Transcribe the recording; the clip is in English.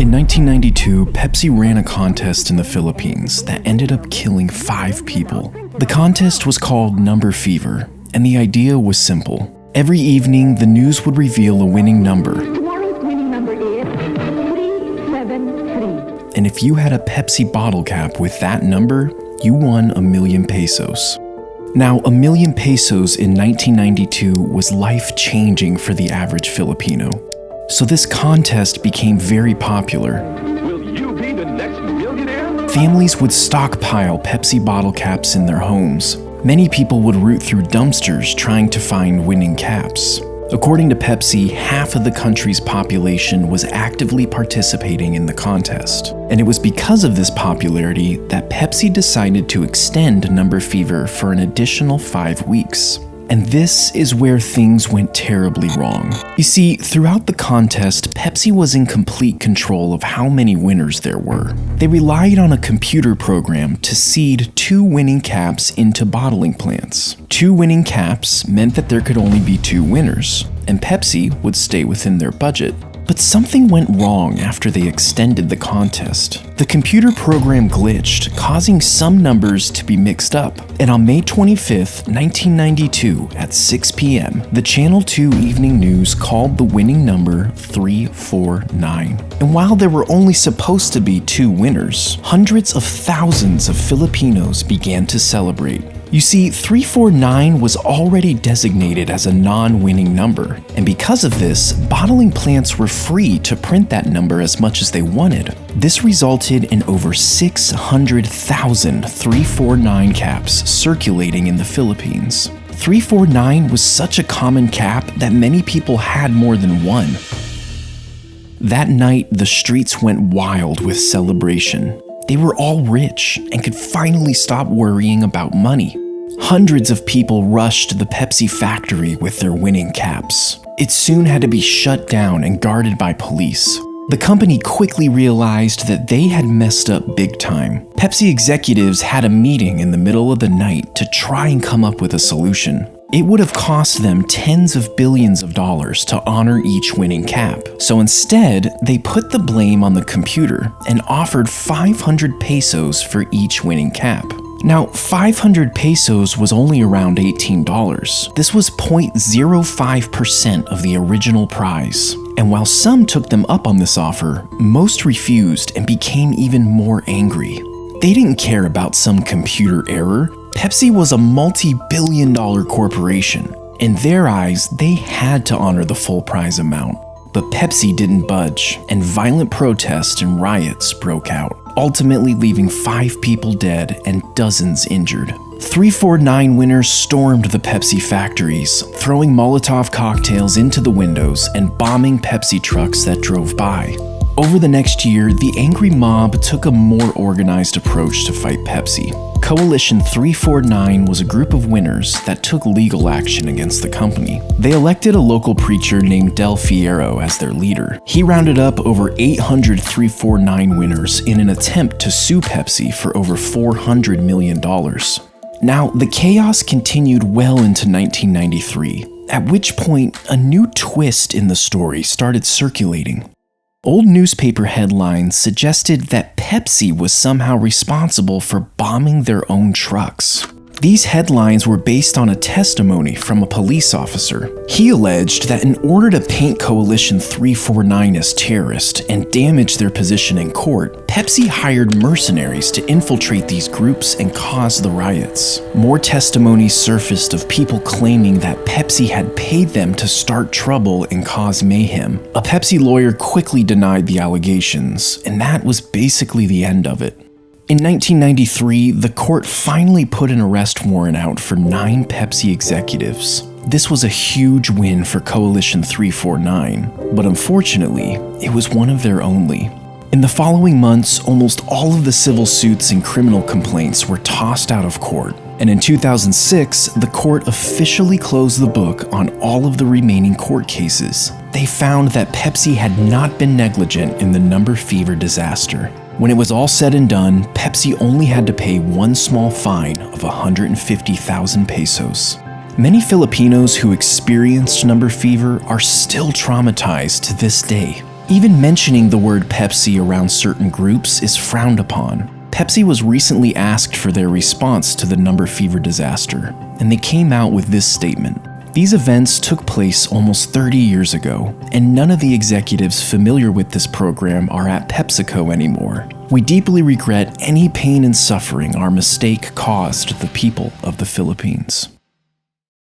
In 1992, Pepsi ran a contest in the Philippines that ended up killing 5 people. The contest was called Number Fever, and the idea was simple. Every evening, the news would reveal a winning number. Tomorrow's winning number is 373. And if you had a Pepsi bottle cap with that number, you won 1,000,000 pesos. Now, 1,000,000 pesos in 1992 was life-changing for the average Filipino. So this contest became very popular. Will you be the next millionaire? Families would stockpile Pepsi bottle caps in their homes. Many people would root through dumpsters trying to find winning caps. According to Pepsi, half of the country's population was actively participating in the contest. And it was because of this popularity that Pepsi decided to extend Number Fever for an additional 5 weeks. And this is where things went terribly wrong. You see, throughout the contest, Pepsi was in complete control of how many winners there were. They relied on a computer program to seed 2 winning caps into bottling plants. 2 winning caps meant that there could only be 2 winners, and Pepsi would stay within their budget. But something went wrong after they extended the contest. The computer program glitched, causing some numbers to be mixed up. And on May 25th, 1992, at 6 p.m., the Channel 2 Evening News called the winning number 349. And while there were only supposed to be 2 winners, hundreds of thousands of Filipinos began to celebrate. You see, 349 was already designated as a non-winning number, and because of this, bottling plants were free to print that number as much as they wanted. This resulted in over 600,000 349 caps circulating in the Philippines. 349 was such a common cap that many people had more than one. That night, the streets went wild with celebration. They were all rich and could finally stop worrying about money. Hundreds of people rushed to the Pepsi factory with their winning caps. It soon had to be shut down and guarded by police. The company quickly realized that they had messed up big time. Pepsi executives had a meeting in the middle of the night to try and come up with a solution. It would have cost them tens of billions of dollars to honor each winning cap. So instead, they put the blame on the computer and offered 500 pesos for each winning cap. Now, 500 pesos was only around $18. This was 0.05% of the original prize. And while some took them up on this offer, most refused and became even more angry. They didn't care about some computer error. Pepsi was a multi-billion-dollar corporation. In their eyes, they had to honor the full prize amount. But Pepsi didn't budge, and violent protests and riots broke out, ultimately leaving 5 people dead and dozens injured. 349 winners stormed the Pepsi factories, throwing Molotov cocktails into the windows and bombing Pepsi trucks that drove by. Over the next year, the angry mob took a more organized approach to fight Pepsi. Coalition 349 was a group of winners that took legal action against the company. They elected a local preacher named Del Fierro as their leader. He rounded up over 800 349 winners in an attempt to sue Pepsi for over $400 million. Now, the chaos continued well into 1993, at which point a new twist in the story started circulating. Old newspaper headlines suggested that Pepsi was somehow responsible for bombing their own trucks. These headlines were based on a testimony from a police officer. He alleged that in order to paint Coalition 349 as terrorist and damage their position in court, Pepsi hired mercenaries to infiltrate these groups and cause the riots. More testimonies surfaced of people claiming that Pepsi had paid them to start trouble and cause mayhem. A Pepsi lawyer quickly denied the allegations, and that was basically the end of it. In 1993, the court finally put an arrest warrant out for 9 Pepsi executives. This was a huge win for Coalition 349, but unfortunately, it was one of their only. In the following months, almost all of the civil suits and criminal complaints were tossed out of court. And in 2006, the court officially closed the book on all of the remaining court cases. They found that Pepsi had not been negligent in the Number Fever disaster. When it was all said and done, Pepsi only had to pay one small fine of 150,000 pesos. Many Filipinos who experienced Number Fever are still traumatized to this day. Even mentioning the word Pepsi around certain groups is frowned upon. Pepsi was recently asked for their response to the number fever disaster, and they came out with this statement. These events took place almost 30 years ago, and none of the executives familiar with this program are at PepsiCo anymore. We deeply regret any pain and suffering our mistake caused the people of the Philippines.